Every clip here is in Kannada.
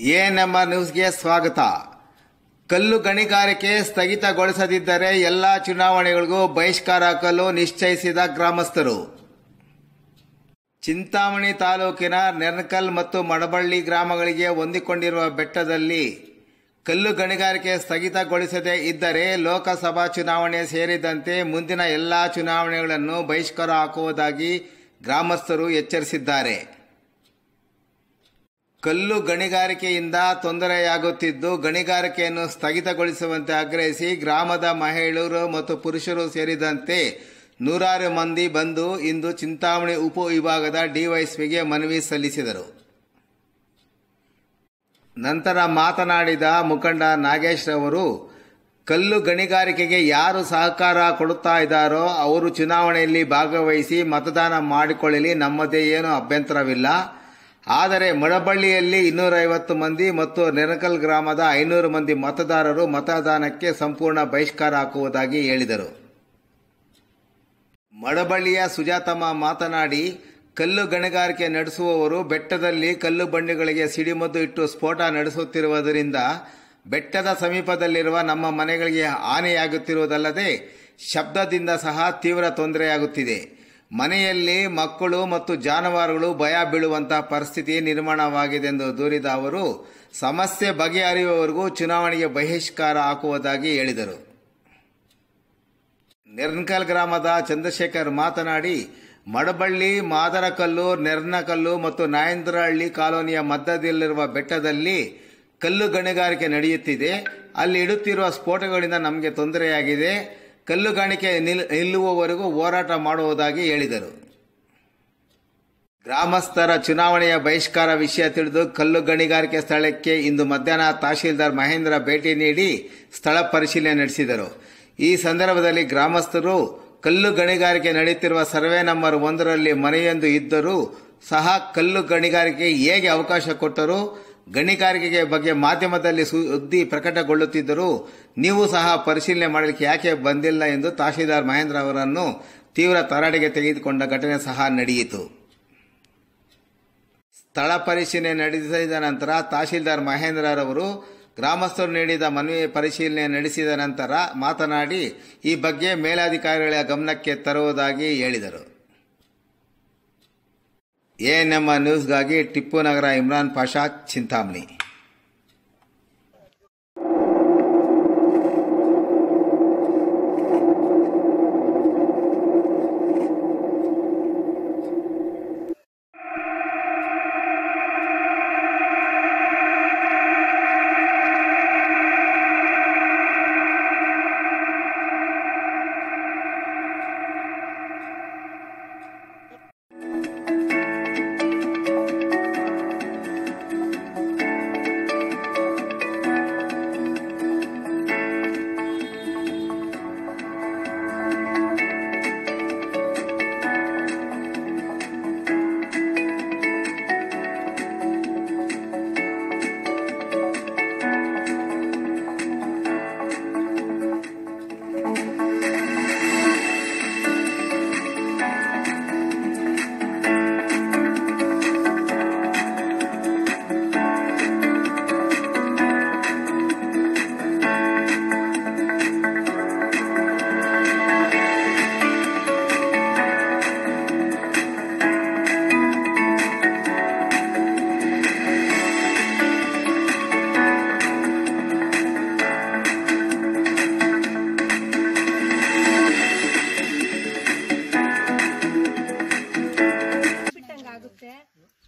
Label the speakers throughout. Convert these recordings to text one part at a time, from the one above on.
Speaker 1: ಎಎನ್ಎಂ ನ್ಯೂಸ್ಗೆ ಸ್ವಾಗತ. ಕಲ್ಲು ಗಣಿಗಾರಿಕೆ ಸ್ಥಗಿತಗೊಳಿಸದಿದ್ದರೆ ಎಲ್ಲಾ ಚುನಾವಣೆಗಳಿಗೂ ಬಹಿಷ್ಕಾರ ಹಾಕಲು ನಿಶ್ಚಯಿಸಿದ ಗ್ರಾಮಸ್ಥರು. ಚಿಂತಾಮಣಿ ತಾಲೂಕಿನ ನೆರ್ನಕಲ್ ಮತ್ತು ಮಡಬಳ್ಳಿ ಗ್ರಾಮಗಳಿಗೆ ಹೊಂದಿಕೊಂಡಿರುವ ಬೆಟ್ಟದಲ್ಲಿ ಕಲ್ಲು ಗಣಿಗಾರಿಕೆ ಸ್ಥಗಿತಗೊಳಿಸದೇ ಇದ್ದರೆ ಲೋಕಸಭಾ ಚುನಾವಣೆ ಸೇರಿದಂತೆ ಮುಂದಿನ ಎಲ್ಲಾ ಚುನಾವಣೆಗಳನ್ನು ಬಹಿಷ್ಕಾರ ಹಾಕುವುದಾಗಿ ಗ್ರಾಮಸ್ಥರು ಎಚ್ಚರಿಸಿದ್ದಾರೆ. ಕಲ್ಲು ಗಣಿಗಾರಿಕೆಯಿಂದ ತೊಂದರೆಯಾಗುತ್ತಿದ್ದು ಗಣಿಗಾರಿಕೆಯನ್ನು ಸ್ಥಗಿತಗೊಳಿಸುವಂತೆ ಆಗ್ರಹಿಸಿ ಗ್ರಾಮದ ಮಹಿಳೆಯರು ಮತ್ತು ಪುರುಷರು ಸೇರಿದಂತೆ ನೂರಾರು ಮಂದಿ ಬಂದು ಇಂದು ಚಿಂತಾಮಣಿ ಉಪವಿಭಾಗದ ಡಿವೈಎಸ್ಪಿಗೆ ಮನವಿ ಸಲ್ಲಿಸಿದರು. ನಂತರ ಮಾತನಾಡಿದ ಮುಖಂಡ ನಾಗೇಶ್ ರವರು, ಕಲ್ಲು ಗಣಿಗಾರಿಕೆಗೆ ಯಾರು ಸಹಕಾರ ಕೊಡುತ್ತಾ ಇದ್ದಾರೋ ಅವರು ಚುನಾವಣೆಯಲ್ಲಿ ಭಾಗವಹಿಸಿ ಮತದಾನ ಮಾಡಿಕೊಳ್ಳಲಿ, ನಮ್ಮದೇ ಏನೂ ಅಭ್ಯಂತರವಿಲ್ಲ. ಆದರೆ ಮಡಬಳ್ಳಿಯಲ್ಲಿ 250 ಮಂದಿ ಮತ್ತು ನೆರ್ನಕಲ್ ಗ್ರಾಮದ 500 ಮಂದಿ ಮತದಾರರು ಮತದಾನಕ್ಕೆ ಸಂಪೂರ್ಣ ಬಹಿಷ್ಕಾರ ಹಾಕುವುದಾಗಿ ಹೇಳಿದರು. ಮಡಬಳ್ಳಿಯ ಸುಜಾತಮ್ಮ ಮಾತನಾಡಿ, ಕಲ್ಲು ಗಣಿಗಾರಿಕೆ ನಡೆಸುವವರು ಬೆಟ್ಟದಲ್ಲಿ ಕಲ್ಲು ಬಂಡೆಗಳಿಗೆ ಸಿಡಿಮದ್ದು ಇಟ್ಟು ಸ್ಫೋಟ ನಡೆಸುತ್ತಿರುವುದರಿಂದ ಬೆಟ್ಟದ ಸಮೀಪದಲ್ಲಿರುವ ನಮ್ಮ ಮನೆಗಳಿಗೆ ಹಾನಿಯಾಗುತ್ತಿರುವುದಲ್ಲದೆ ಶಬ್ದದಿಂದ ಸಹ ತೀವ್ರ ತೊಂದರೆಯಾಗುತ್ತಿದೆ. ಮನೆಯಲ್ಲಿ ಮಕ್ಕಳು ಮತ್ತು ಜಾನುವಾರುಗಳು ಭಯ ಬೀಳುವಂತಹ ಪರಿಸ್ಥಿತಿ ನಿರ್ಮಾಣವಾಗಿದೆ ಎಂದು ದೂರಿದ ಅವರು, ಸಮಸ್ಯೆ ಬಗೆಹರಿಯುವವರೆಗೂ ಚುನಾವಣೆಗೆ ಬಹಿಷ್ಕಾರ ಹಾಕುವುದಾಗಿ ಹೇಳಿದರು. ನೆರ್ನಕಲ್ ಗ್ರಾಮದ ಚಂದ್ರಶೇಖರ್ ಮಾತನಾಡಿ, ಮಡಬಳ್ಳಿ, ಮಾದರಕಲ್ಲು, ನೆರ್ನಕಲ್ಲು ಮತ್ತು ನಾಯಂದ್ರಹಳ್ಳಿ ಕಾಲೋನಿಯ ಮಧ್ಯದಲ್ಲಿರುವ ಬೆಟ್ಟದಲ್ಲಿ ಕಲ್ಲು ಗಣಿಗಾರಿಕೆ ನಡೆಯುತ್ತಿದೆ. ಅಲ್ಲಿ ಇಡುತ್ತಿರುವ ಸ್ಫೋಟಗಳಿಂದ ನಮಗೆ ತೊಂದರೆಯಾಗಿದೆ. ಕಲ್ಲು ಗಣಿಕೆ ನಿಲ್ಲುವವರೆಗೂ ಹೋರಾಟ ಮಾಡುವುದಾಗಿ ಹೇಳಿದರು. ಗ್ರಾಮಸ್ಥರ ಚುನಾವಣೆಯ ಬಹಿಷ್ಕಾರ ವಿಷಯ ತಿಳಿದು ಕಲ್ಲು ಗಣಿಗಾರಿಕೆ ಸ್ಥಳಕ್ಕೆ ಇಂದು ಮಧ್ಯಾಹ್ನ ತಹಶೀಲ್ದಾರ್ ಮಹೇಂದ್ರ ಭೇಟಿ ನೀಡಿ ಸ್ಥಳ ಪರಿಶೀಲನೆ ನಡೆಸಿದರು. ಈ ಸಂದರ್ಭದಲ್ಲಿ ಗ್ರಾಮಸ್ಥರು ಕಲ್ಲು ಗಣಿಗಾರಿಕೆ ನಡೆಯುತ್ತಿರುವ ಸರ್ವೆ ನಂಬರ್ 1ರಲ್ಲಿ ಮನೆಯೊಂದು ಇದ್ದರೂ ಸಹ ಕಲ್ಲು ಗಣಿಗಾರಿಕೆ ಹೇಗೆ ಅವಕಾಶ ಕೊಟ್ಟರು, ಗಣಿಗಾರಿಕೆ ಬಗ್ಗೆ ಮಾಧ್ಯಮದಲ್ಲಿ ಸುದ್ದಿ ಪ್ರಕಟಗೊಳ್ಳುತ್ತಿದ್ದರೂ ನೀವು ಸಹ ಪರಿಶೀಲನೆ ಮಾಡಲಿಕ್ಕೆ ಯಾಕೆ ಬಂದಿಲ್ಲ ಎಂದು ತಹಶೀಲ್ದಾರ್ ಮಹೇಂದ್ರ ಅವರನ್ನು ತೀವ್ರ ತರಾಟೆಗೆ ತೆಗೆದುಕೊಂಡ ಘಟನೆ ಸಹ ನಡೆಯಿತು. ಸ್ಥಳ ಪರಿಶೀಲನೆ ನಡೆಸಿದ ನಂತರ ತಹಶೀಲ್ದಾರ್ ಮಹೇಂದ್ರ ರವರು ಗ್ರಾಮಸ್ಥರು ನೀಡಿದ ಮನವಿ ಪರಿಶೀಲನೆ ನಡೆಸಿದ ನಂತರ ಮಾತನಾಡಿ, ಈ ಬಗ್ಗೆ ಮೇಲಾಧಿಕಾರಿಗಳ ಗಮನಕ್ಕೆ ತರುವುದಾಗಿ ಹೇಳಿದರು. ಎಎನ್ಎಂ ನ್ಯೂಸ್ಗಾಗಿ ಟಿಪ್ಪು ನಗರ ಇಮ್ರಾನ್ ಪಾಷಾ, ಚಿಂತಾಮಣಿ.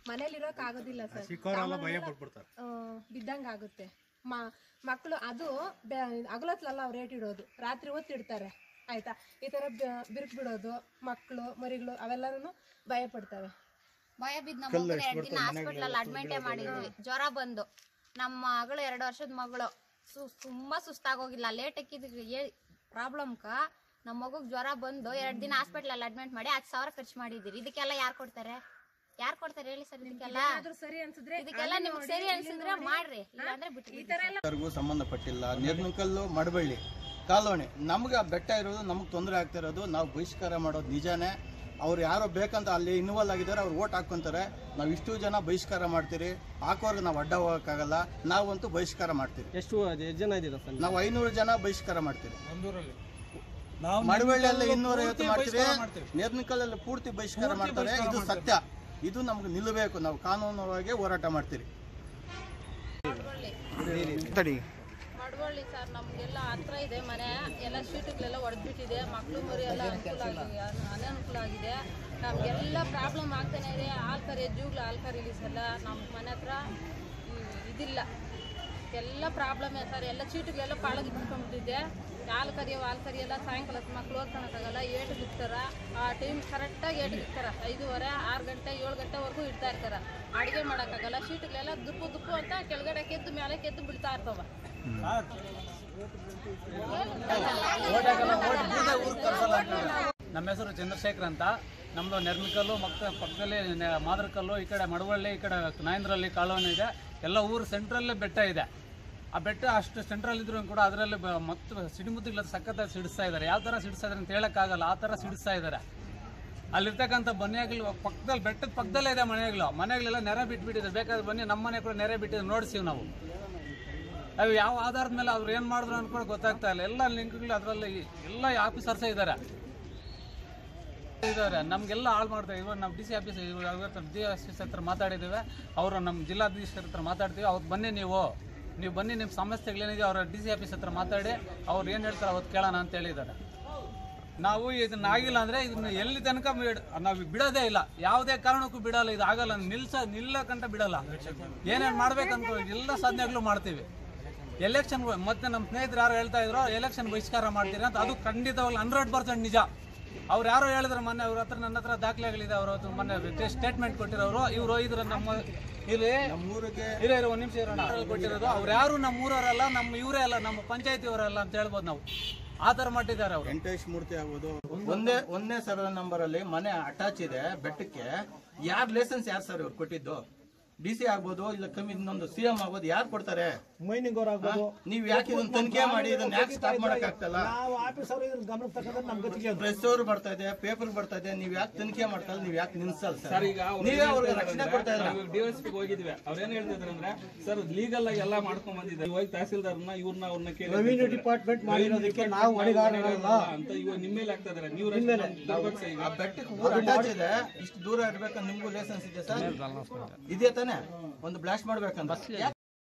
Speaker 2: ಮನೇಲಿರೋಕ್ಕಾಗೋದಿಲ್ಲ ಸರ್, ಬಿದ್ದಂಗೆ ಆಗುತ್ತೆ. ಮಕ್ಕಳು ಅದು ಹಗಲೊತ್ತಲ್ಲ ಅವ್ರು ರೇಟ್ ಇಡೋದು, ರಾತ್ರಿ ಹೊತ್ತು ಇಡ್ತಾರೆ ಆಯ್ತಾ. ಈ ಥರ ಬಿರುಕು ಬಿಡೋದು ಮಕ್ಕಳು ಮರಿಗಳು ಅವೆಲ್ಲರೂ ಭಯ ಪಡ್ತವೆ.
Speaker 3: ಭಯ ಬಿದ್ದು ನಮ್ಮ 2 ದಿನ ಹಾಸ್ಪಿಟ್ಲಲ್ಲಿ ಅಡ್ಮಿಟೇ ಮಾಡಿದ್ವಿ. ಜ್ವರ ಬಂದು ನಮ್ಮ ಮಗಳು 2 ವರ್ಷದ ಮಗಳು ತುಂಬಾ ಸುಸ್ತಾಗೋಗಿಲ್ಲ, ಲೇಟ್ ಹಾಕಿದ್ವಿ ಪ್ರಾಬ್ಲಮ್ಕ ನಮ್ಮ ಮಗುಗೆ ಜ್ವರ ಬಂದು 2 ದಿನ ಹಾಸ್ಪಿಟ್ಲಲ್ಲಿ ಅಡ್ಮಿಟ್ ಮಾಡಿ 10,000 ಖರ್ಚು ಮಾಡಿದ್ದೀರಿ. ಇದಕ್ಕೆಲ್ಲ ಯಾರು ಕೊಡ್ತಾರೆ ಹೇಳಿ ಸರ್? ಇದಕ್ಕೆಲ್ಲ ನಿಮ್ಗೆ ಸರಿ ಅನ್ಸಿದ್ರೆ ಮಾಡ್ರಿ, ಇಲ್ಲಾಂದ್ರೆ ಬಿಟ್ಟು.
Speaker 4: ಸಂಬಂಧಪಟ್ಟಿಲ್ಲ. ನೆರ್ನಕಲ್ಲು ಮಡಬಳ್ಳಿ ಕಾಲೋನಿ ನಮ್ಗೆ ಬೆಟ್ಟ ಇರೋದು ನಮಗೆ ತೊಂದರೆ ಆಗ್ತಾ ಇರೋದು. ನಾವು ಬಹಿಷ್ಕಾರ ಮಾಡೋದು ನಿಜಾನೇ. ಅವ್ರು ಯಾರೋ ಬೇಕಂತ ಅಲ್ಲಿ ಇನ್ವಾಲ್ವ್ ಆಗಿದ್ದಾರೆ, ಅವ್ರು ಓಟ್ ಹಾಕ್ಕೊಂತಾರೆ. ನಾವು ಇಷ್ಟು ಜನ ಬಹಿಷ್ಕಾರ ಮಾಡ್ತೀರಿ, ಹಾಕೋರ್ಗೆ ನಾವು ಅಡ್ಡ ಹೋಗೋಕ್ಕಾಗಲ್ಲ. ನಾವಂತೂ ಬಹಿಷ್ಕಾರ ಮಾಡ್ತೀವಿ.
Speaker 5: ಎಷ್ಟು ಜನ ಇದ್ದೀರಾ ಸರ್?
Speaker 4: ನಾವು 500 ಜನ ಬಹಿಷ್ಕಾರ ಮಾಡ್ತೀವಿ. ಮಳವಳ್ಳಿಯಲ್ಲಿ 250 ಮಾಡ್ತೀವಿ, ನೇರ್ನಕಲ್ಲಲ್ಲಿ ಪೂರ್ತಿ ಬಹಿಷ್ಕಾರ ಮಾಡ್ತಾರೆ. ಇದು ಸತ್ಯ, ಇದು ನಮ್ಗೆ ನಿಲ್ಲಬೇಕು. ನಾವು ಕಾನೂನುವಾಗಿ ಹೋರಾಟ ಮಾಡ್ತೀವಿ.
Speaker 6: ಮಡವಳ್ಳಿ ಸರ್, ನಮಗೆಲ್ಲ ಹತ್ರ ಇದೆ ಮನೆ, ಎಲ್ಲ ಶೀಟುಗಳೆಲ್ಲ ಹೊಡೆದ್ಬಿಟ್ಟಿದೆ, ಮಕ್ಕಳು ಮರಿ ಎಲ್ಲ ಅನಾನುಕೂಲ ಆಗಿದೆ. ನಮಗೆಲ್ಲ ಪ್ರಾಬ್ಲಮ್ ಆಗ್ತಾನೆ ಇದೆ. ಆಲ್ಕರಿ ಜೂಗ್ಲು ಆಲ್ಕರಿ ರಿಲೀಸ್ ಎಲ್ಲ ನಮ್ಮ ಮನೆ ಹತ್ರ ಇದಿಲ್ಲ, ಎಲ್ಲ ಪ್ರಾಬ್ಲಮ್ಮೇ ಸರ್. ಎಲ್ಲ ಚೀಟುಗಳೆಲ್ಲ ಪಾಳಗಿ ಬಿಟ್ಕೊಂಡ್ಬಿಟ್ಟಿದೆ. ಆಲ್ಕರಿ ಎಲ್ಲ ಸಾಯಂಕಾಲ ಮಕ್ಕಳು ಓದ್ಕೊಳಕ್ಕಾಗಲ್ಲ, ಏಟು ಬಿಡ್ತಾರ. ಆ ಟೈಮ್ ಕರೆಕ್ಟಾಗಿ ಏಟು ಬಿಡ್ತಾರ. 5:30, 6 ಗಂಟೆ 7 ಗಂಟೆವರೆಗೂ ಇಡ್ತಾ ಇರ್ತಾರೆ. ಅಡುಗೆ ಮಾಡೋಕ್ಕಾಗಲ್ಲ. ಶೀಟುಗಳೆಲ್ಲ ದುಪ್ಪು ಅಂತ ಕೆಳಗಡೆ ಕೆದ್ದು ಮೇಲೆ ಕೆದ್ದು ಬಿಡ್ತಾ ಇರ್ತವ.
Speaker 7: ನಮ್ಮ ಹೆಸರು ಚಂದ್ರಶೇಖರ್ ಅಂತ. ನಮ್ಮದು ನೆರ್ಮಿಕಲ್ಲು ಪಕ್ಕದಲ್ಲಿ ಮಾದರಕಲ್ಲು, ಈ ಕಡೆ ಮಡವಳ್ಳಿ, ಈ ಕಡೆ ನಾಯಂದ್ರಲ್ಲಿ ಕಾಲೋನಿ ಇದೆ. ಎಲ್ಲ ಊರು ಸೆಂಟ್ರಲ್ಲೇ ಬೆಟ್ಟ ಇದೆ. ಆ ಬೆಟ್ಟ ಅಷ್ಟು ಸೆಂಟ್ರಲ್ ಇದ್ರೂ ಕೂಡ ಅದರಲ್ಲಿ ಮತ್ತು ಸಿಡಿಮುದ್ದಿಗಳ ಸಖತ್ತಾಗಿ ಸಿಡಿಸ್ತಾ ಇದ್ದಾರೆ. ಯಾವ ಥರ ಸಿಡಿಸ್ತಾ ಇದ್ದಾರೆ ಅಂತ ಹೇಳೋಕ್ಕಾಗಲ್ಲ, ಆ ಥರ ಸಿಡಿಸ್ತಾ ಇದ್ದಾರೆ. ಅಲ್ಲಿರ್ತಕ್ಕಂಥ ಮನೆಗಳು ಪಕ್ಕದಲ್ಲಿ, ಬೆಟ್ಟದ ಪಕ್ಕದಲ್ಲೇ ಇದೆ ಮನೆಗಳೆಲ್ಲ ನೆರೆ ಬಿಟ್ಬಿಟ್ಟಿದೆ. ಬೇಕಾದ್ರೆ ಬನ್ನಿ, ನಮ್ಮ ಮನೆ ಕೂಡ ನೆರೆ ಬಿಟ್ಟಿದೆ, ನೋಡಿಸಿವಿ ನಾವು. ಅವು ಯಾವ ಆಧಾರದ ಮೇಲೆ ಅವ್ರು ಏನು ಮಾಡಿದ್ರು ಅನ್ಕೊಂಡು ಗೊತ್ತಾಗ್ತಾ ಇಲ್ಲ. ಎಲ್ಲ ಲಿಂಕ್ಗಳು ಅದರಲ್ಲಿ ಎಲ್ಲ ಆಫೀಸರ್ಸೇ ಇದ್ದಾರೆ. ನಮಗೆಲ್ಲ ಹಾಳು ಮಾಡ್ತಾರೆ. ಇವಾಗ ನಾವು ಡಿ ಸಿ ಆಫೀಸ್ ಹತ್ರ ಮಾತಾಡಿದ್ದೇವೆ. ಅವರು ನಮ್ಮ ಜಿಲ್ಲಾಧೀಶರ ಹತ್ರ ಮಾತಾಡ್ತೀವಿ. ಅವ್ರು ಬನ್ನಿ, ನೀವು ಬನ್ನಿ, ನಿಮ್ಮ ಸಮಸ್ಯೆಗಳೇನಿದೆ ಅವರ ಡಿ ಸಿ ಆಫೀಸ್ ಹತ್ರ ಮಾತಾಡಿ ಅವ್ರು ಏನು ಹೇಳ್ತಾರೆ ಅವತ್ತು ಕೇಳೋಣ ಅಂತ ಹೇಳಿದ್ದಾರೆ. ನಾವು ಇದನ್ನ ಆಗಿಲ್ಲ ಅಂದರೆ ಇದನ್ನ ಎಲ್ಲಿ ತನಕ ನಾವು ಬಿಡೋದೇ ಇಲ್ಲ, ಯಾವುದೇ ಕಾರಣಕ್ಕೂ ಬಿಡಲ್ಲ. ಇದು ಆಗಲ್ಲ, ನಿಲ್ಲಕ್ಕಂತ ಬಿಡಲ್ಲ. ಏನೇನು ಮಾಡ್ಬೇಕಂತ ಎಲ್ಲ ಸಾಧನೆಗಳು ಮಾಡ್ತೀವಿ. ಎಲೆಕ್ಷನ್ ಮತ್ತೆ ನಮ್ಮ ಸ್ನೇಹಿತರು ಯಾರು ಹೇಳ್ತಾ ಇದ್ರು ಎಲೆಕ್ಷನ್ ಬಹಿಷ್ಕಾರ ಮಾಡ್ತೀರಿ ಅಂತ, ಅದು ಖಂಡಿತವಾಗ್ಲೂ 100% ನಿಜ. ಅವ್ರು ಯಾರೋ ಹೇಳಿದ್ರು ಮೊನ್ನೆ, ಅವ್ರ ಹತ್ರ ನನ್ನ ಹತ್ರ ದಾಖಲೆಗಳಿದೆ. ಅವರು ಮೊನ್ನೆ ಸ್ಟೇಟ್ಮೆಂಟ್ ಕೊಟ್ಟಿರೋರು ಇವರು. ಇದ್ರ ನಮ್ಮ ಇಲ್ಲಿ ಒಂದು ನಿಮಿಷ ಕೊಟ್ಟಿರೋದು. ಅವ್ರು ಯಾರು ನಮ್ಮ ಊರವರಲ್ಲ, ನಮ್ಮ ಇವರೇ ಅಲ್ಲ, ನಮ್ಮ ಪಂಚಾಯತಿ ಅವರಲ್ಲ ಅಂತ ಹೇಳ್ಬೋದು ನಾವು. ಆ ಥರ ಮಾಡಿದ್ದಾರೆ ಅವರು.
Speaker 4: ವೆಂಕಟೇಶ್ ಮೂರ್ತಿ ಆಗ್ಬೋದು. ಒಂದೇ ಸರ್ವೆ ನಂಬರ್ ಅಲ್ಲಿ ಮನೆ ಅಟ್ಯಾಚ್ ಇದೆ ಬೆಟ್ಟಕ್ಕೆ. ಯಾರ್ ಲೈಸೆನ್ಸ್ ಯಾರು ಸರ್ ಇವ್ರು ಕೊಟ್ಟಿದ್ದು? DC ಆಗ್ಬೋದು, ಇಲ್ಲ ಕಮ್ಮಿ ಇನ್ನೊಂದು CM ಆಗ್ಬೋದು. ಯಾರು ಕೊಡ್ತಾರೆ?
Speaker 5: ಮೈನಿಂಗ್ ಅವ್ರು ಆಗ್ಬೋದು.
Speaker 4: ನೀವ್ ಯಾಕೆ ಇದನ್ನ ತನಿಖೆ ಮಾಡಿ ಇದನ್ನ ಯಾಕೆ ಸ್ಟಾಪ್ ಮಾಡಕ್ ಆಗ್ತಲ್ಲ? ಪ್ರೆಸ್ ಅವರು ಬರ್ತಾ ಇದೆ, ಪೇಪರ್ ಬರ್ತಾ ಇದೆ, ನೀವ್ ಯಾಕೆ ತನಿಖೆ ಮಾಡ್ತಾ ಇಲ್ಲ? ನೀವ್ ಯಾಕೆ ನಿಲ್ಸಲ್ಲ ಸರ್? ನೀವೇ ಅವ್ರಿಗೆ ರಕ್ಷಣೆ ಕೊಡ್ತಾ ಇದ್ರ.
Speaker 7: DSP ಹೋಗಿದ್ವಿ, ಅವ್ರು ಏನ್ ಹೇಳ್ತಿದ್ರು ಅಂದ್ರೆ, ಸರ್ ಲೀಗಲ್ ಆಗಿ ಎಲ್ಲಾ ಮಾಡ್ಕೊಂಡ್ ಬಂದಿದ್ದಾರೆ. ಇವಾಗ ತಹಸೀಲ್ದಾರ್ನ ಅವ್ರನ್ನ
Speaker 5: ರೆವಿನ್ಯೂ ಡಿಪಾರ್ಟ್ಮೆಂಟ್ ಮಾಡಿರೋದಕ್ಕೆ ನಾವು ಹೊಣೆಗಾರರಲ್ಲ
Speaker 7: ಅಂತ ಇವಾಗ ನಿಮ್ಮ ಮೇಲೆ ಆಗ್ತಾ ಇದಾರೆ. ನೀವು
Speaker 4: ಆ ಬೆಟ್ಟಕ್ಕೆ ಊರು ಅಟ್ಯಾಚ್ ಇದೆ, ಇಷ್ಟು ದೂರ ಇರ್ಬೇಕಂತ ನಿಮ್ಗೂ ಲೈಸೆನ್ಸ್ ಇದೆ ಸರ್? ಇದೆಯಾ ತಾನೆ? ಒಂದು ಬ್ಲಾಸ್ಟ್ ಮಾಡ್ಬೇಕಂತ ಯಾಕೆ